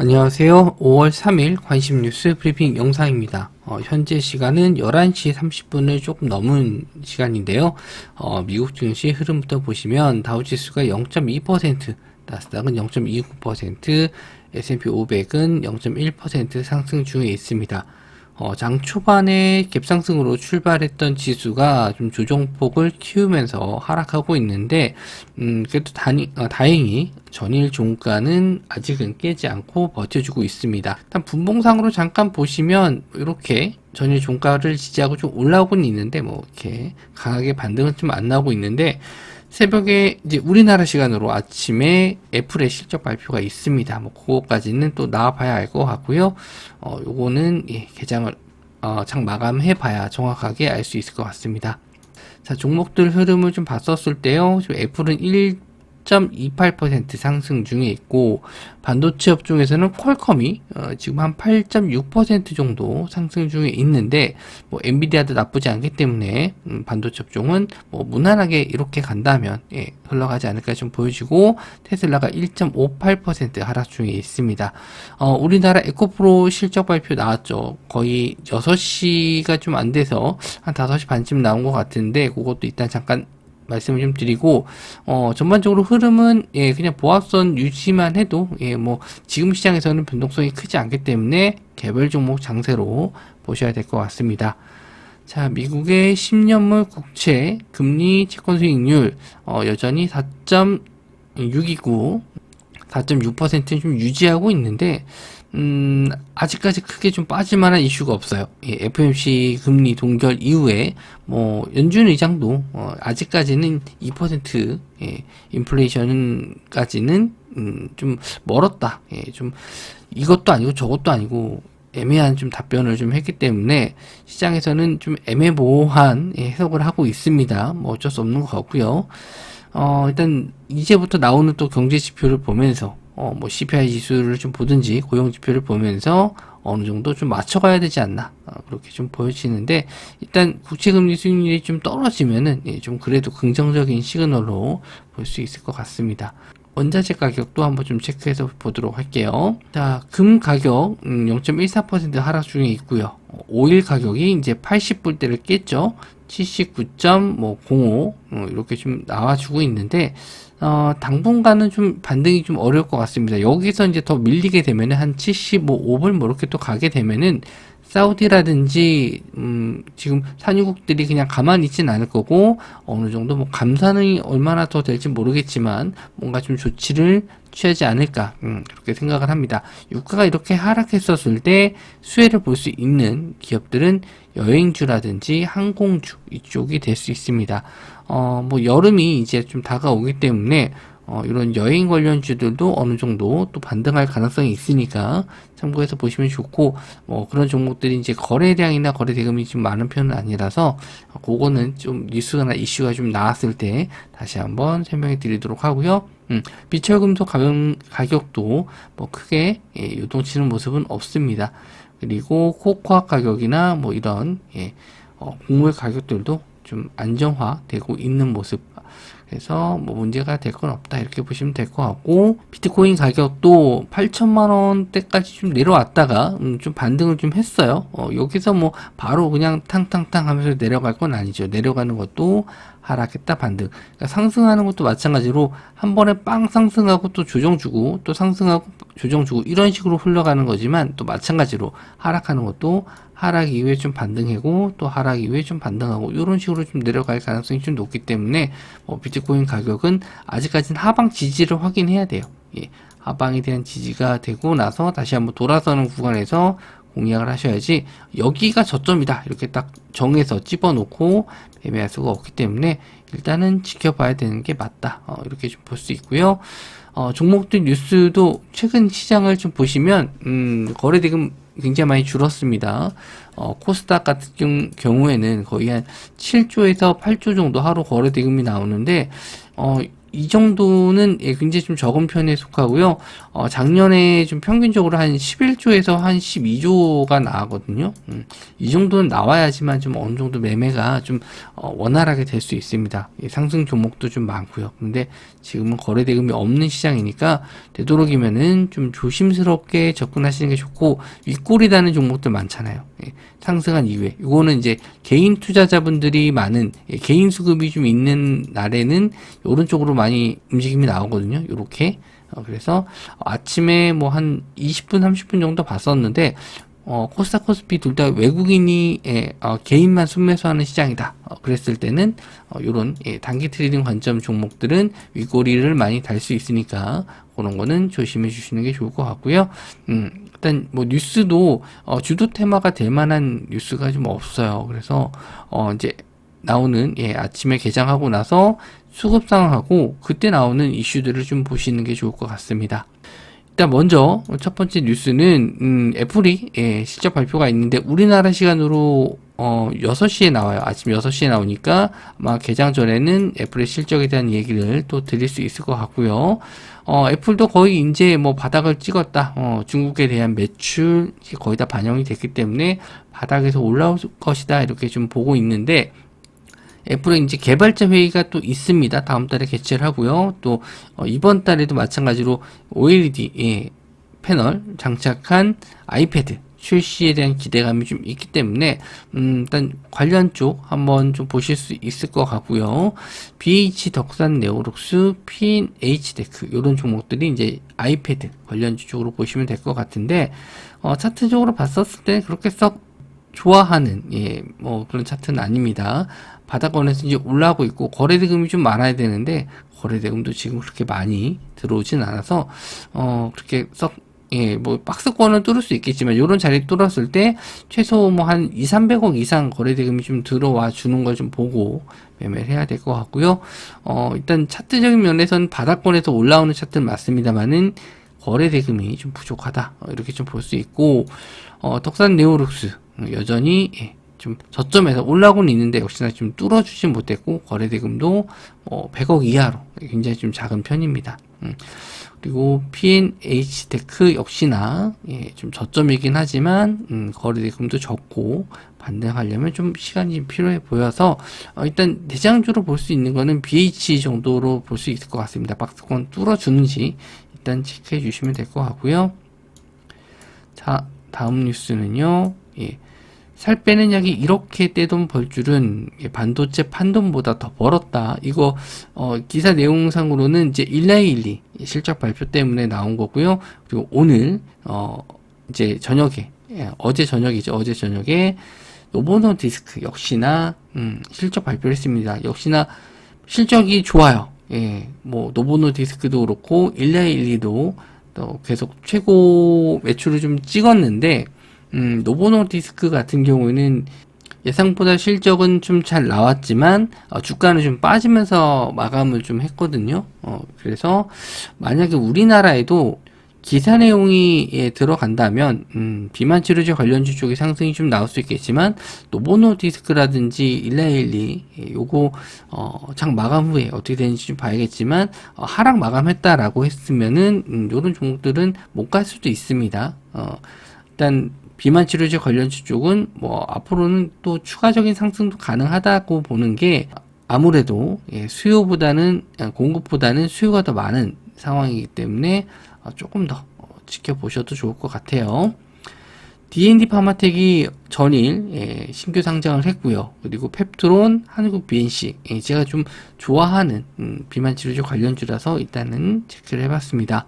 안녕하세요. 5월 3일 관심 뉴스 브리핑 영상입니다. 현재 시간은 11시 30분을 조금 넘은 시간인데요. 미국 증시 흐름부터 보시면 다우지수가 0.2%, 나스닥은 0.29%, S&P 500은 0.1% 상승 중에 있습니다. 장 초반에 갭상승으로 출발했던 지수가 좀 조정폭을 키우면서 하락하고 있는데, 그래도 다행히 전일 종가는 아직은 깨지 않고 버텨주고 있습니다. 일단 분봉상으로 잠깐 보시면 이렇게 전일 종가를 지지하고 좀 올라오고는 있는데, 이렇게 강하게 반등은 좀 안 나오고 있는데, 새벽에 이제 우리나라 시간으로 아침에 애플의 실적 발표가 있습니다. 그거까지는 또 나와봐야 알 것 같고요. 요거는 개장을 장 마감해 봐야 정확하게 알 수 있을 것 같습니다. 자, 종목들 흐름을 좀 봤었을 때요. 지금 애플은 1.28% 상승 중에 있고, 반도체 업종에서는 퀄컴이 지금 한 8.6% 정도 상승 중에 있는데, 엔비디아도 나쁘지 않기 때문에 반도체 업종은 무난하게 이렇게 간다면 흘러가지 않을까 좀 보여지고, 테슬라가 1.58% 하락 중에 있습니다. 우리나라 에코프로 실적 발표 나왔죠. 거의 6시가 좀 안 돼서 한 5시 반쯤 나온 것 같은데, 그것도 일단 잠깐 말씀을 좀 드리고, 전반적으로 흐름은, 그냥 보합선 유지만 해도, 지금 시장에서는 변동성이 크지 않기 때문에 개별 종목 장세로 보셔야 될 것 같습니다. 자, 미국의 10년물 국채 금리 채권 수익률, 여전히 4.6이고, 4.6%는 좀 유지하고 있는데, 아직까지 크게 좀 빠질 만한 이슈가 없어요. FOMC 금리 동결 이후에, 연준 의장도, 아직까지는 2%, 인플레이션까지는, 좀 멀었다. 좀, 이것도 아니고 저것도 아니고, 애매한 좀 답변을 좀 했기 때문에, 시장에서는 좀 애매모호한 해석을 하고 있습니다. 어쩔 수 없는 것 같고요. 일단, 이제부터 나오는 또 경제 지표를 보면서, CPI 지수를 좀 보든지 고용 지표를 보면서 어느 정도 좀 맞춰가야 되지 않나 그렇게 좀 보여지는데, 일단 국채금리 수익률이 좀 떨어지면은 좀 그래도 긍정적인 시그널로 볼 수 있을 것 같습니다. 원자재 가격도 한번 좀 체크해서 보도록 할게요. 자, 금 가격 0.14% 하락 중에 있고요. 오일 가격이 이제 80불대를 깼죠. 79.05 이렇게 좀 나와주고 있는데, 당분간은 좀 반등이 좀 어려울 것 같습니다. 여기서 이제 더 밀리게 되면은 한 75불 이렇게 또 가게 되면은 사우디라든지 지금 산유국들이 그냥 가만히 있진 않을 거고, 어느 정도 감산이 얼마나 더 될지 모르겠지만 뭔가 좀 조치를 취하지 않을까 그렇게 생각을 합니다. 유가가 이렇게 하락했었을 때 수혜를 볼 수 있는 기업들은 여행주라든지 항공주 이쪽이 될 수 있습니다. 여름이 이제 좀 다가오기 때문에 이런 여행 관련주들도 어느 정도 또 반등할 가능성이 있으니까 참고해서 보시면 좋고, 그런 종목들이 이제 거래량이나 거래 대금이 좀 많은 편은 아니라서, 그거는 좀 뉴스나 이슈가 좀 나왔을 때 다시 한번 설명해 드리도록 하고요. 비철금속 가격도 크게 요동치는 모습은 없습니다. 그리고 코코아 가격이나 이런 곡물 가격들도 좀 안정화되고 있는 모습. 그래서 문제가 될 건 없다 이렇게 보시면 될 것 같고, 비트코인 가격도 8천만 원대까지 좀 내려왔다가 좀 반등을 좀 했어요. 여기서 바로 그냥 탕탕탕 하면서 내려갈 건 아니죠. 내려가는 것도 하락했다 반등. 그러니까 상승하는 것도 마찬가지로 한 번에 빵 상승하고 또 조정 주고 또 상승하고 조정 주고 이런 식으로 흘러가는 거지만, 또 마찬가지로 하락하는 것도 하락 이후에 좀 반등하고 또 하락 이후에 좀 반등하고 이런 식으로 좀 내려갈 가능성이 좀 높기 때문에, 비트코인 가격은 아직까지는 하방 지지를 확인해야 돼요. 하방에 대한 지지가 되고 나서 다시 한번 돌아서는 구간에서 공략을 하셔야지, 여기가 저점이다 이렇게 딱 정해서 집어놓고 매매할 수가 없기 때문에 일단은 지켜봐야 되는 게 맞다 이렇게 좀 볼 수 있고요. 종목들 뉴스도 최근 시장을 좀 보시면 거래대금 굉장히 많이 줄었습니다. 코스닥 같은 경우에는 거의 한 7조에서 8조 정도 하루 거래대금이 나오는데, 이 정도는 굉장히 좀 적은 편에 속하고요. 작년에 좀 평균적으로 한 11조에서 한 12조가 나왔거든요. 이 정도는 나와야지만 좀 어느 정도 매매가 좀 원활하게 될 수 있습니다. 상승 종목도 좀 많고요. 근데 지금은 거래 대금이 없는 시장이니까 되도록이면은 좀 조심스럽게 접근하시는 게 좋고, 윗골이 다는 종목들 많잖아요. 상승한 이후에 이거는 이제 개인 투자자분들이 많은 개인 수급이 좀 있는 날에는 이런 쪽으로 많이 움직임이 나오거든요. 요렇게 그래서 아침에 뭐 한 20분 30분 정도 봤었는데 코스닥 코스피 둘 다 외국인이 개인만 순매수하는 시장이다. 그랬을 때는 요런 단기 트레이딩 관점 종목들은 윗꼬리를 많이 달 수 있으니까 그런 거는 조심해 주시는 게 좋을 것 같고요. 일단 뭐 뉴스도 주도 테마가 될 만한 뉴스가 좀 없어요. 그래서 이제 나오는 아침에 개장하고 나서 수급 상황하고 그때 나오는 이슈들을 좀 보시는 게 좋을 것 같습니다. 일단 먼저 첫 번째 뉴스는 애플이 실적 발표가 있는데 우리나라 시간으로 6시에 나와요. 아침 6시에 나오니까 아마 개장 전에는 애플의 실적에 대한 얘기를 또 드릴 수 있을 것 같고요. 애플도 거의 이제 뭐 바닥을 찍었다. 중국에 대한 매출 거의 다 반영이 됐기 때문에 바닥에서 올라올 것이다. 이렇게 좀 보고 있는데 애플은 이제 개발자 회의가 또 있습니다. 다음 달에 개최를 하고요. 또 이번 달에도 마찬가지로 OLED 패널 장착한 아이패드 출시에 대한 기대감이 좀 있기 때문에 일단 관련 쪽 한번 좀 보실 수 있을 것 같고요. BH 덕산 네오룩스, PNH테크 이런 종목들이 이제 아이패드 관련주 쪽으로 보시면 될 것 같은데 차트적으로 봤었을 때 그렇게 썩 좋아하는 뭐 그런 차트는 아닙니다. 바닥권에서 이제 올라오고 있고 거래 대금이 좀 많아야 되는데 거래 대금도 지금 그렇게 많이 들어오진 않아서 그렇게 썩 뭐 박스권은 뚫을 수 있겠지만 요런 자리 뚫었을 때 최소 뭐 한 200~300억 이상 거래 대금이 좀 들어와 주는 걸 좀 보고 매매를 해야 될 것 같고요. 일단 차트적인 면에서는 바닥권에서 올라오는 차트는 맞습니다만은 거래 대금이 좀 부족하다. 이렇게 좀 볼 수 있고 덕산 네오룩스 여전히 좀 저점에서 올라오고는 있는데 역시나 좀 뚫어주진 못했고 거래 대금도 100억 이하로 굉장히 좀 작은 편입니다. 그리고 PNH테크 역시나 좀 저점이긴 하지만 거래 대금도 적고 반등하려면 좀 시간이 필요해 보여서 일단 대장주로 볼 수 있는 거는 BH 정도로 볼 수 있을 것 같습니다. 박스권 뚫어주는지 일단 체크해 주시면 될 것 같고요. 자, 다음 뉴스는요. 살 빼는 약이 이렇게 떼돈 벌 줄은 반도체 판돈보다 더 벌었다. 이거 기사 내용상으로는 이제 1912 실적 발표 때문에 나온 거고요. 그리고 오늘 이제 저녁에 어제 저녁에 노보노디스크 역시나 실적 발표를 했습니다. 역시나 실적이 좋아요. 뭐 노보노디스크도 그렇고 1912도 또 계속 최고 매출을 좀 찍었는데 노보노디스크 같은 경우에는 예상보다 실적은 좀 잘 나왔지만 주가는 좀 빠지면서 마감을 좀 했거든요. 그래서 만약에 우리나라에도 기사 내용이 들어간다면 비만 치료제 관련주 쪽에 상승이 좀 나올 수 있겠지만 노보노디스크라든지 1912 요거 장 마감 후에 어떻게 되는지 좀 봐야겠지만 하락 마감했다라고 했으면은 요런 종목들은 못 갈 수도 있습니다. 일단 비만 치료제 관련주 쪽은 뭐 앞으로는 또 추가적인 상승도 가능하다고 보는 게 아무래도 수요보다는 공급보다는 수요가 더 많은 상황이기 때문에 조금 더 지켜보셔도 좋을 것 같아요. D&D 파마텍이 전일 신규 상장을 했고요. 그리고 펩트론, 한국 BNC 제가 좀 좋아하는 비만 치료제 관련주라서 일단은 체크를 해봤습니다.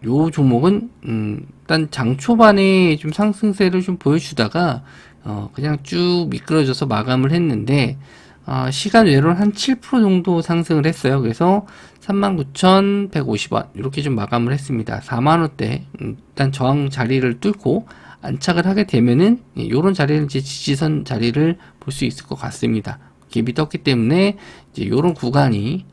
요 종목은 일단 장 초반에 좀 상승세를 좀 보여주다가 그냥 쭉 미끄러져서 마감을 했는데 시간 외로는 한 7% 정도 상승을 했어요. 그래서 39,150원 이렇게 좀 마감을 했습니다. 4만원대 일단 저항 자리를 뚫고 안착을 하게 되면은 요런 자리는 이제 지지선 자리를 볼 수 있을 것 같습니다. 갭이 떴기 때문에 이제 요런 구간이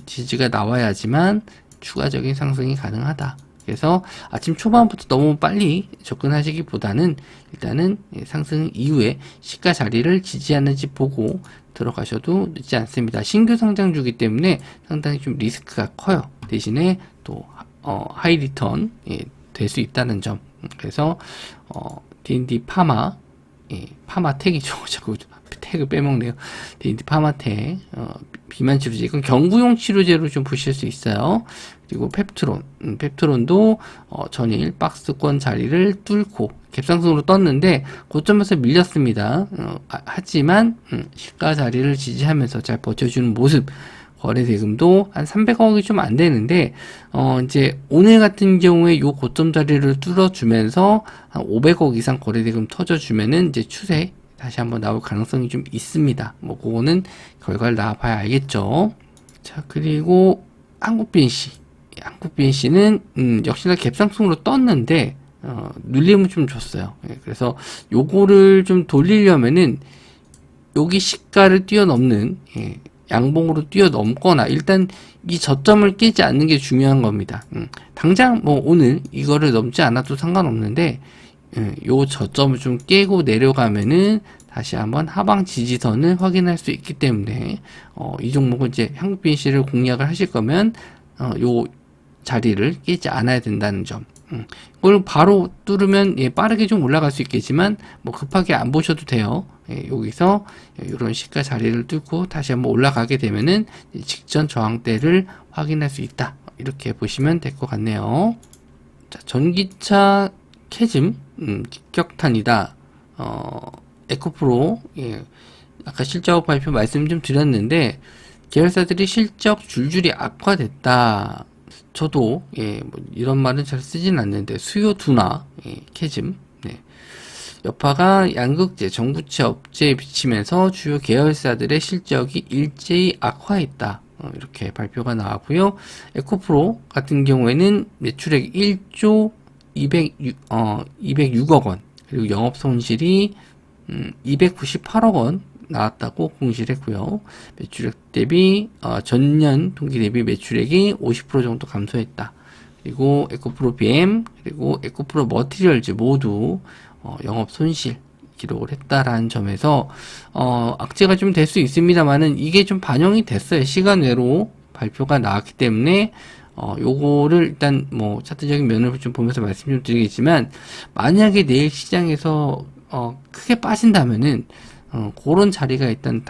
지지가 나와야지만 추가적인 상승이 가능하다. 그래서 아침 초반부터 너무 빨리 접근하시기보다는 일단은 상승 이후에 시가 자리를 지지하는지 보고 들어가셔도 늦지 않습니다. 신규 상장주기 때문에 상당히 좀 리스크가 커요. 대신에 또 하이 리턴 될 수 있다는 점. 그래서 D&D 파마 파마텍이죠. 자꾸 택을 빼먹네요. D&D 파마텍 비만 치료제, 이건 경구용 치료제로 좀 보실 수 있어요. 그리고 펩트론, 펩트론도 전일 박스권 자리를 뚫고 갭상승으로 떴는데 고점에서 밀렸습니다. 하지만 시가 자리를 지지하면서 잘 버텨주는 모습. 거래 대금도 한 300억이 좀 안 되는데, 이제 오늘 같은 경우에 요 고점 자리를 뚫어주면서 한 500억 이상 거래 대금 터져주면은 이제 추세 다시 한번 나올 가능성이 좀 있습니다. 뭐, 그거는 결과를 나와봐야 알겠죠. 자, 그리고 한국 BNC. 한국 BNC는, 역시나 갭상승으로 떴는데, 눌림은 좀 줬어요. 그래서 요거를 좀 돌리려면은, 여기 시가를 뛰어넘는, 양봉으로 뛰어넘거나 일단 이 저점을 깨지 않는 게 중요한 겁니다. 당장 뭐 오늘 이거를 넘지 않아도 상관없는데 요 저점을 좀 깨고 내려가면은 다시 한번 하방 지지선을 확인할 수 있기 때문에 이 종목은 이제 한국 BNC를 공략을 하실 거면 요 자리를 깨지 않아야 된다는 점. 이걸 바로 뚫으면 빠르게 좀 올라갈 수 있겠지만 뭐 급하게 안 보셔도 돼요. 여기서 이런 시가 자리를 뚫고 다시 한번 올라가게 되면은 직전 저항대를 확인할 수 있다. 이렇게 보시면 될 것 같네요. 자, 전기차 캐즘 직격탄이다. 에코프로 아까 실적 발표 말씀 좀 드렸는데 계열사들이 실적 줄줄이 악화됐다. 저도 뭐 이런 말은 잘 쓰진 않는데 수요 둔화 캐즘 여파가 양극재, 전구체 업체에 비치면서 주요 계열사들의 실적이 일제히 악화했다. 이렇게 발표가 나왔고요. 에코프로 같은 경우에는 매출액 1조 206억 원, 그리고 영업 손실이 298억 원 나왔다고 공시했고요. 매출액 대비 전년 동기 대비 매출액이 50% 정도 감소했다. 그리고 에코프로 BM 그리고 에코프로 머티리얼즈 모두 영업 손실 기록을 했다라는 점에서 악재가 좀 될 수 있습니다만은 이게 좀 반영이 됐어요. 시간 외로 발표가 나왔기 때문에 요거를 일단 뭐 차트적인 면을 좀 보면서 말씀 좀 드리겠지만 만약에 내일 시장에서 크게 빠진다면은 그런 자리가 일단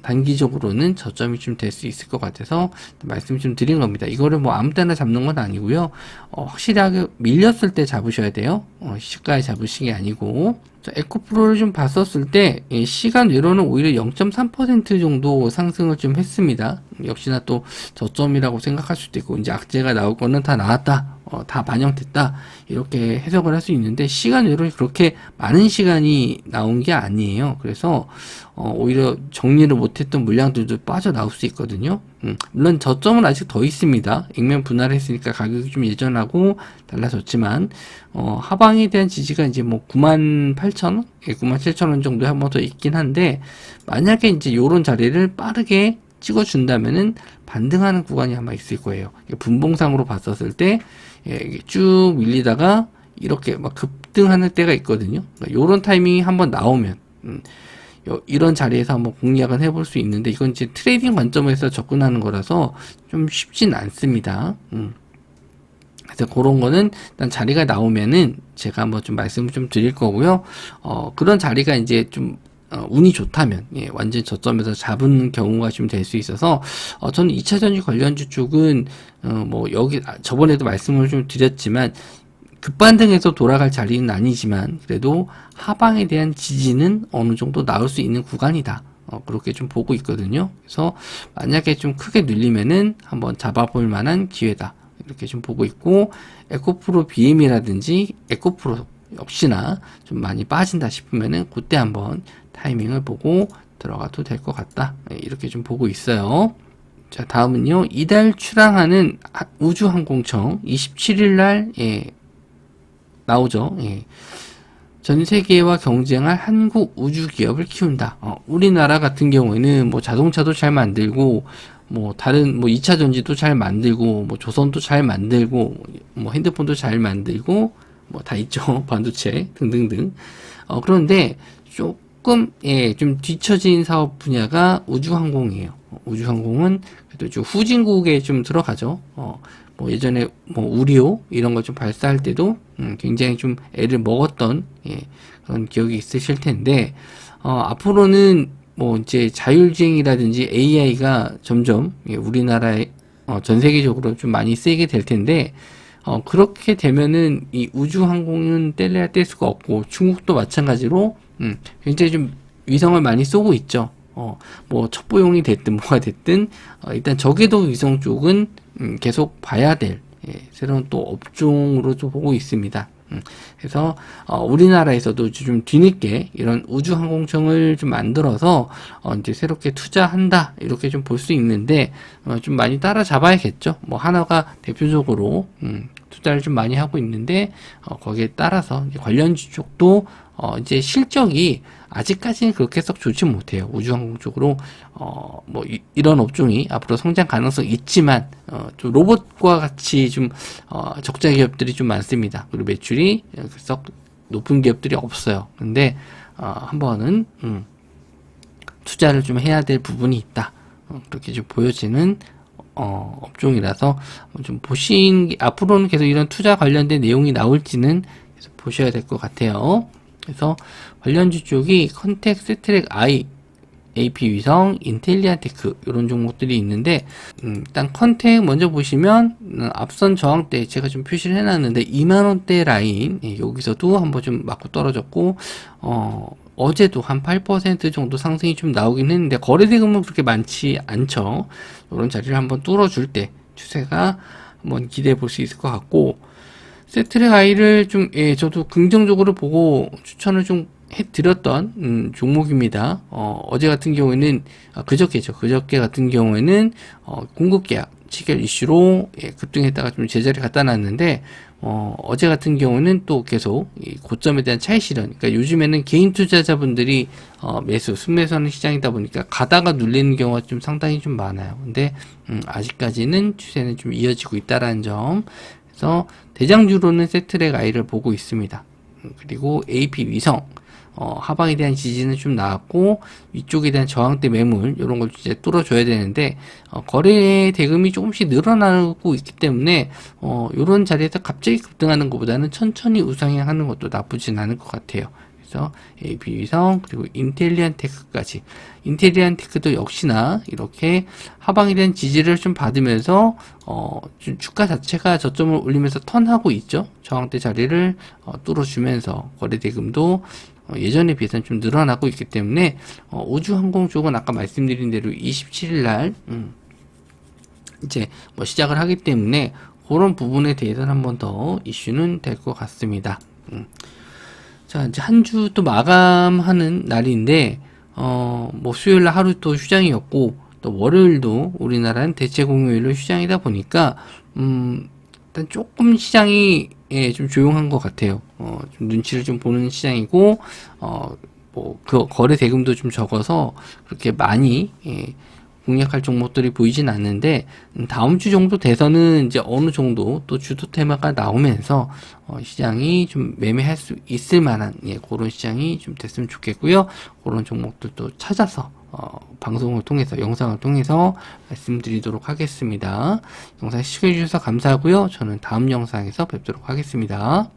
단기적으로는 저점이 좀 될 수 있을 것 같아서 말씀 좀 드린 겁니다. 이거를 뭐 아무 때나 잡는 건 아니고요. 확실하게 밀렸을 때 잡으셔야 돼요. 시가에 잡으시기 아니고. 자, 에코프로를 좀 봤었을 때 시간 외로는 오히려 0.3% 정도 상승을 좀 했습니다. 역시나 또 저점이라고 생각할 수도 있고 이제 악재가 나올 거는 다 나왔다. 다 반영됐다. 이렇게 해석을 할 수 있는데 시간 외로 그렇게 많은 시간이 나온 게 아니에요. 그래서 오히려 정리를 못했던 물량들도 빠져나올 수 있거든요. 물론 저점은 아직 더 있습니다. 액면 분할을 했으니까 가격이 좀 예전하고 달라졌지만 하방에 대한 지지가 이제 뭐 98,000원, 97,000원 정도에 한 번 더 있긴 한데 만약에 이제 요런 자리를 빠르게 찍어준다면은 반등하는 구간이 아마 있을 거예요. 분봉상으로 봤었을 때 쭉 밀리다가 이렇게 막 급등하는 때가 있거든요. 요런 타이밍이 한번 나오면 이런 자리에서 한번 공략을 해볼 수 있는데 이건 이제 트레이딩 관점에서 접근하는 거라서 좀 쉽진 않습니다. 그래서 그런 거는 일단 자리가 나오면은 제가 한번 좀 말씀을 좀 드릴 거고요. 그런 자리가 이제 좀 운이 좋다면 완전 저점에서 잡은 경우가 좀 될 수 있어서 저는 2차전지 관련주 쪽은 뭐 여기 저번에도 말씀을 좀 드렸지만 급반등해서 돌아갈 자리는 아니지만 그래도 하방에 대한 지지는 어느 정도 나올 수 있는 구간이다. 그렇게 좀 보고 있거든요. 그래서 만약에 좀 크게 눌리면은 한번 잡아볼 만한 기회다. 이렇게 좀 보고 있고 에코프로 BM이라든지 에코프로 역시나 좀 많이 빠진다 싶으면은 그때 한번 타이밍을 보고 들어가도 될 것 같다. 이렇게 좀 보고 있어요. 자, 다음은요. 이달 출항하는 우주항공청 27일 날 나오죠. 전 세계와 경쟁할 한국 우주 기업을 키운다. 우리나라 같은 경우에는 뭐 자동차도 잘 만들고 뭐 다른 뭐 2차 전지도 잘 만들고 뭐 조선도 잘 만들고 뭐 핸드폰도 잘 만들고 뭐 다 있죠. 반도체 등등등. 그런데 조금 좀 뒤처진 사업 분야가 우주항공이에요. 우주항공은 그래도 좀 후진국에 좀 들어가죠. 뭐 예전에 뭐 우리호 이런 거 좀 발사할 때도 굉장히 좀 애를 먹었던 그런 기억이 있으실 텐데 앞으로는 뭐 이제 자율주행이라든지 AI가 점점 우리나라에 전 세계적으로 좀 많이 쓰이게 될 텐데 그렇게 되면은 이 우주항공은 뗄래야 뗄 수가 없고 중국도 마찬가지로 굉장히 좀 위성을 많이 쏘고 있죠. 뭐 첩보용이 됐든 뭐가 됐든 일단 저궤도 위성 쪽은 계속 봐야 될 새로운 또 업종으로 좀 보고 있습니다. 그래서 우리나라에서도 좀 뒤늦게 이런 우주항공청을 좀 만들어서 이제 새롭게 투자한다 이렇게 좀 볼 수 있는데 좀 많이 따라잡아야겠죠. 뭐 하나가 대표적으로 투자를 좀 많이 하고 있는데 거기에 따라서 이제 관련주 쪽도 이제 실적이 아직까지는 그렇게 썩 좋지 못해요. 우주항공 쪽으로 뭐 이런 업종이 앞으로 성장 가능성 있지만 좀 로봇과 같이 좀 적자 기업들이 좀 많습니다. 그리고 매출이 썩 높은 기업들이 없어요. 근데 한번은 투자를 좀 해야 될 부분이 있다. 그렇게 좀 보여지는 업종이라서 좀 앞으로는 계속 이런 투자 관련된 내용이 나올지는 계속 보셔야 될 것 같아요. 그래서 관련주 쪽이 컨택, 세트랙 아이, AP 위성, 인텔리안테크 이런 종목들이 있는데 일단 컨택 먼저 보시면 앞선 저항대 제가 좀 표시를 해놨는데 2만원대 라인 여기서도 한번 좀 맞고 떨어졌고 어제도 한 8% 정도 상승이 좀 나오긴 했는데 거래대금은 그렇게 많지 않죠. 이런 자리를 한번 뚫어줄 때 추세가 한번 기대해 볼 수 있을 것 같고 세트랙 아이를 좀 저도 긍정적으로 보고 추천을 좀 해드렸던 종목입니다. 어제 같은 경우에는 그저께 같은 경우에는 공급계약 체결 이슈로 급등했다가 좀 제자리 갖다 놨는데 어제 같은 경우는 또 계속 이 고점에 대한 차익 실현. 그러니까 요즘에는 개인 투자자분들이 순매수하는 시장이다 보니까 가다가 눌리는 경우가 좀 상당히 좀 많아요. 근데 아직까지는 추세는 좀 이어지고 있다라는 점. 그래서 대장주로는 세트랙 아이를 보고 있습니다. 그리고 AP 위성 하방에 대한 지지는 좀 나왔고 위쪽에 대한 저항대 매물 이런 걸 이제 뚫어줘야 되는데 거래 대금이 조금씩 늘어나고 있기 때문에 이런 자리에서 갑자기 급등하는 것보다는 천천히 우상향하는 것도 나쁘진 않을 것 같아요. 그래서 AP 위성 그리고 인텔리안테크까지 인텔리안테크도 역시나 이렇게 하방에 대한 지지를 좀 받으면서 좀 주가 자체가 저점을 올리면서 턴하고 있죠. 저항대 자리를 뚫어주면서 거래 대금도 예전에 비해서는 좀 늘어나고 있기 때문에 우주항공 쪽은 아까 말씀드린 대로 27일 날 이제 뭐 시작을 하기 때문에 그런 부분에 대해서는 한 번 더 이슈는 될 것 같습니다. 자, 이제 한 주 또 마감하는 날인데 뭐 수요일 날 하루 또 휴장이었고 또 월요일도 우리나라는 대체 공휴일로 휴장이다 보니까 일단 조금 시장이 좀 조용한 것 같아요. 좀 눈치를 좀 보는 시장이고 뭐 그 거래 대금도 좀 적어서 그렇게 많이 공략할 종목들이 보이진 않는데 다음 주 정도 돼서는 이제 어느 정도 또 주도 테마가 나오면서 시장이 좀 매매할 수 있을 만한 그런 시장이 좀 됐으면 좋겠고요. 그런 종목들도 찾아서 방송을 통해서 영상을 통해서 말씀드리도록 하겠습니다. 영상 시청해 주셔서 감사하고요. 저는 다음 영상에서 뵙도록 하겠습니다.